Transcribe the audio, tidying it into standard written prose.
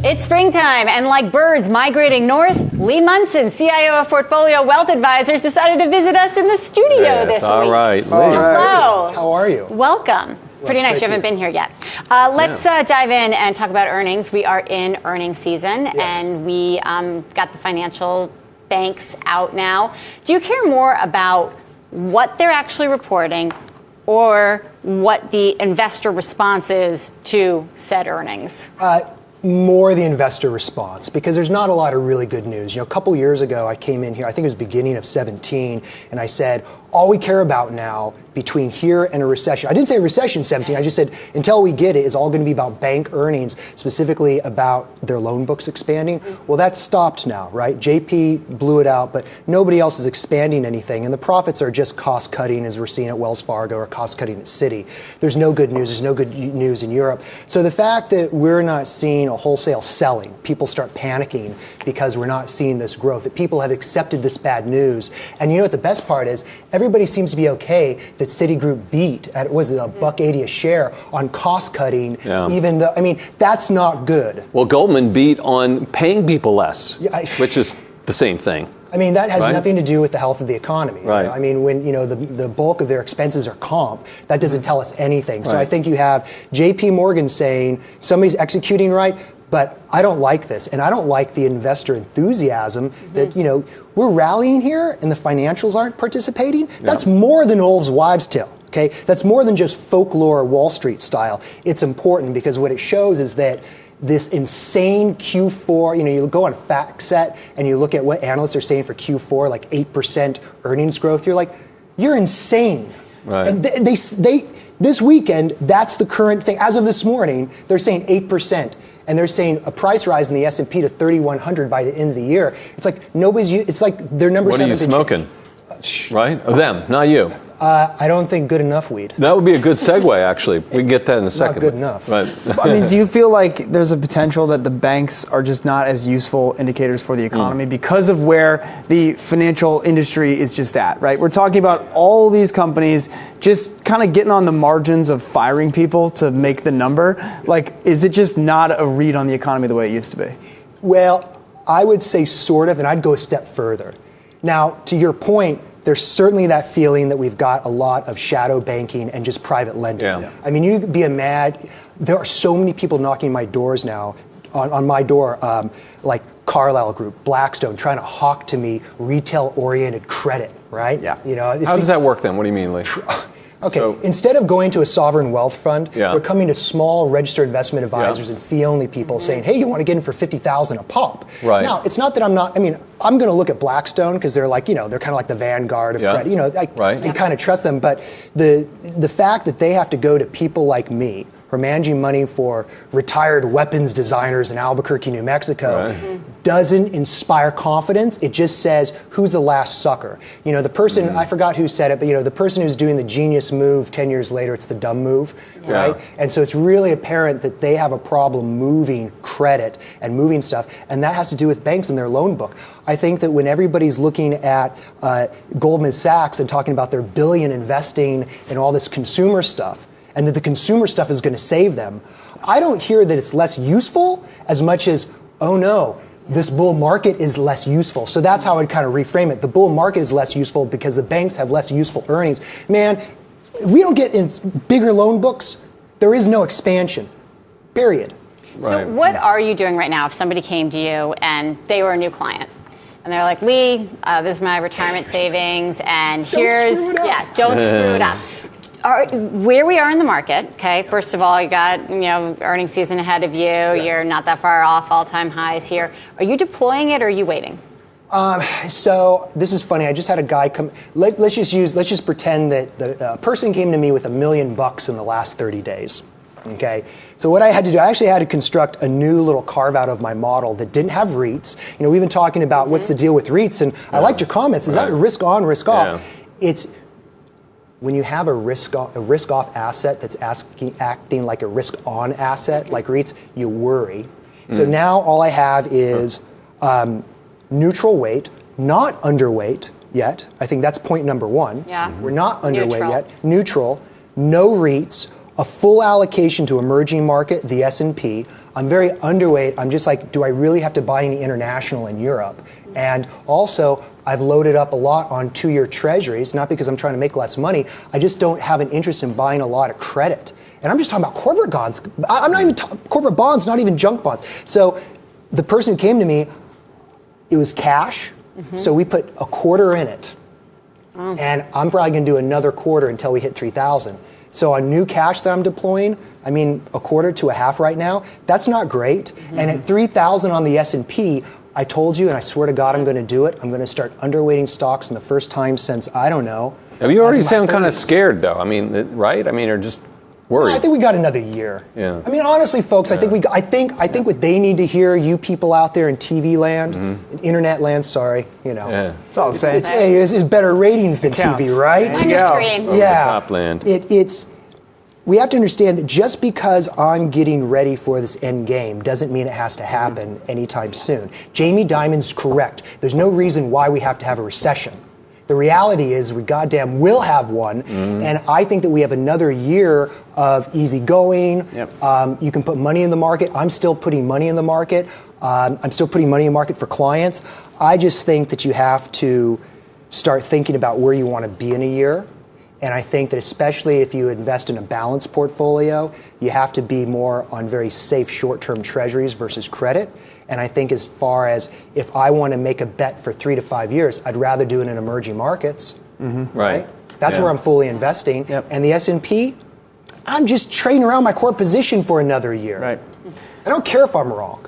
It's springtime, and like birds migrating north, Lee Munson, CIO of Portfolio Wealth Advisors, decided to visit us in the studio this week. All right, Lee. Hello. How are you? Welcome. Pretty nice. You haven't been here yet. Let's dive in and talk about earnings. We are in earnings season, and we got the financial banks out now. Do you care more about what they're actually reporting or what the investor response is to said earnings? More the investor response, because there's not a lot of really good news. You know, a couple years ago, I came in here, I think it was beginning of 17, and I said, all we care about now between here and a recession. I didn't say recession 17. I just said until we get it, it's all going to be about bank earnings, specifically about their loan books expanding. Well, that's stopped now, right? JP blew it out, but nobody else is expanding anything. And the profits are just cost cutting, as we're seeing at Wells Fargo, or cost cutting at Citi. There's no good news. There's no good news in Europe. So the fact that we're not seeing a wholesale selling, people start panicking because we're not seeing this growth, that people have accepted this bad news. And you know what the best part is? Everybody seems to be okay that Citigroup beat at, was it $1.80 a share on cost cutting, even though, I mean, that's not good. Well, Goldman beat on paying people less, which is the same thing. I mean, that has nothing to do with the health of the economy. Right. You know? I mean, when, you know, the bulk of their expenses are comp, that doesn't tell us anything. So I think you have JP Morgan saying somebody's executing right, but I don't like this. And I don't like the investor enthusiasm that, you know, we're rallying here and the financials aren't participating. That's more than Olves' wives' tale. Okay, that's more than just folklore Wall Street style. It's important because what it shows is that this insane Q4, you know, you go on FactSet and you look at what analysts are saying for Q4, like 8% earnings growth. You're like, you're insane. Right. And they this weekend, that's the current thing. As of this morning, they're saying 8%. And they're saying a price rise in the S&P to 3,100 by the end of the year. It's like it's like their numbers haven't been smoking? Right? Of them, not you. I don't think good enough weed. That would be a good segue, actually. We can get that in a second. Not good enough. Right. I mean, do you feel like there's a potential that the banks are just not as useful indicators for the economy because of where the financial industry is just at, right? We're talking about all these companies just kind of getting on the margins of firing people to make the number. Like, is it just not a read on the economy the way it used to be? Well, I would say sort of, and I'd go a step further. Now, to your point, there's certainly that feeling that we've got a lot of shadow banking and just private lending. Yeah. I mean, you could be there are so many people knocking my doors now, on my door, like Carlyle Group, Blackstone, trying to hawk to me retail-oriented credit, right? Yeah. You know, how does that work then? What do you mean, Lee? Okay, so, instead of going to a sovereign wealth fund, they're coming to small registered investment advisors and fee-only people saying, hey, you want to get in for $50,000 a pop. Right. Now, it's not that I'm going to look at Blackstone because they're like, you know, they're kind of like the vanguard of credit. You know, I kind of trust them. But the fact that they have to go to people like me, who are managing money for retired weapons designers in Albuquerque, New Mexico, doesn't inspire confidence. It just says, who's the last sucker? You know, the person, I forgot who said it, but, you know, the person who's doing the genius move 10 years later, it's the dumb move, right? And so it's really apparent that they have a problem moving credit and moving stuff, and that has to do with banks and their loan book. I think that when everybody's looking at Goldman Sachs and talking about their billion investing in all this consumer stuff, and that the consumer stuff is going to save them, I don't hear that it's less useful as much as, oh no, this bull market is less useful. So that's how I'd kind of reframe it. The bull market is less useful because the banks have less useful earnings. Man, if we don't get in bigger loan books, there is no expansion, period. So what are you doing right now if somebody came to you and they were a new client? And they're like, Lee, this is my retirement savings, and don't screw it up. Where we are in the market, okay, first of all, you got, you know, earnings season ahead of you. You're not that far off all-time highs here. Are you deploying it or are you waiting? So this is funny. I just had a guy come. Let's just pretend that the person came to me with $1 million in the last 30 days. Okay. So what I had to do, I actually had to construct a new little carve out of my model that didn't have REITs. You know, we've been talking about what's the deal with REITs, and I liked your comments. Is that risk on, risk off? It's when you have a risk off asset that's acting like a risk on asset, like REITs, you worry. So now all I have is neutral weight, not underweight yet. I think that's point number one. Yeah. We're not underweight yet. Neutral, no REITs, a full allocation to emerging market, the S&P. I'm very underweight. I'm just like, do I really have to buy any international in Europe? And also, I've loaded up a lot on 2-year treasuries, not because I'm trying to make less money. I just don't have an interest in buying a lot of credit. And I'm just talking about corporate bonds. I'm not even corporate bonds, not even junk bonds. So the person who came to me, it was cash. So we put a quarter in it. And I'm probably going to do another quarter until we hit 3,000. So on new cash that I'm deploying, I mean, a quarter to a half right now, that's not great. And at 3,000 on the S&P, I told you, and I swear to God I'm going to do it, I'm going to start underweighting stocks in the first time since, I don't know. You already sound kind of scared, though. I mean, right? I mean, or just worried. I think we got another year. Yeah. I mean, honestly, folks, I think what they need to hear, you people out there in TV land, in internet land, sorry, It's all the same. It's better ratings than TV, right? On your screen. Yeah. Top land. We have to understand that just because I'm getting ready for this end game doesn't mean it has to happen anytime soon. Jamie Dimon's correct. There's no reason why we have to have a recession. The reality is we goddamn will have one, and I think that we have another year of easy going. You can put money in the market. I'm still putting money in the market. I'm still putting money in the market for clients. I just think that you have to start thinking about where you want to be in a year. And I think that especially if you invest in a balanced portfolio, you have to be more on very safe short-term treasuries versus credit. And I think as far as if I want to make a bet for 3 to 5 years, I'd rather do it in emerging markets. Right? That's where I'm fully investing. And the S&P, I'm just trading around my core position for another year. I don't care if I'm wrong.